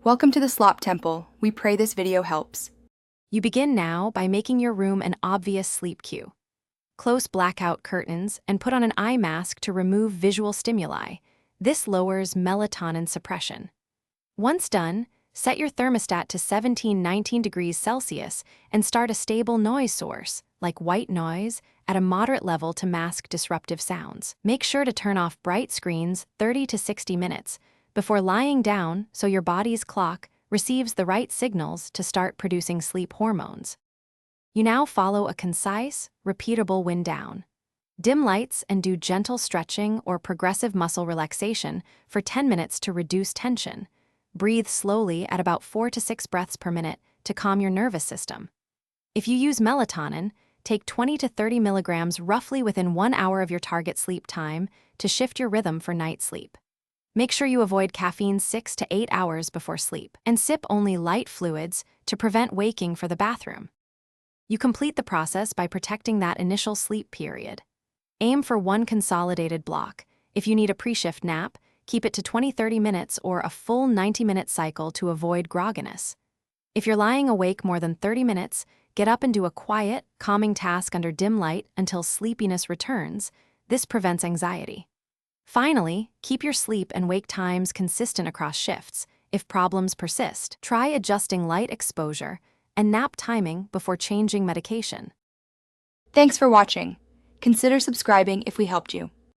Welcome to the Slop Temple. We pray this video helps. You begin now by making your room an obvious sleep cue. Close blackout curtains and put on an eye mask to remove visual stimuli. This lowers melatonin suppression. Once done, set your thermostat to 17-19 degrees Celsius and start a stable noise source, like white noise, at a moderate level to mask disruptive sounds. Make sure to turn off bright screens 30 to 60 minutes before lying down so your body's clock receives the right signals to start producing sleep hormones. You now follow a concise, repeatable wind down. Dim lights and do gentle stretching or progressive muscle relaxation for 10 minutes to reduce tension. Breathe slowly at about 4 to 6 breaths per minute to calm your nervous system. If you use melatonin, take 20 to 30 milligrams roughly within 1 hour of your target sleep time to shift your rhythm for night sleep. Make sure you avoid caffeine 6 to 8 hours before sleep and sip only light fluids to prevent waking for the bathroom. You complete the process by protecting that initial sleep period. Aim for one consolidated block. If you need a pre-shift nap, keep it to 20-30 minutes or a full 90-minute cycle to avoid grogginess. If you're lying awake more than 30 minutes, get up and do a quiet, calming task under dim light until sleepiness returns. This prevents anxiety. Finally, keep your sleep and wake times consistent across shifts. If problems persist, try adjusting light exposure and nap timing before changing medication. Thanks for watching. Consider subscribing if we helped you.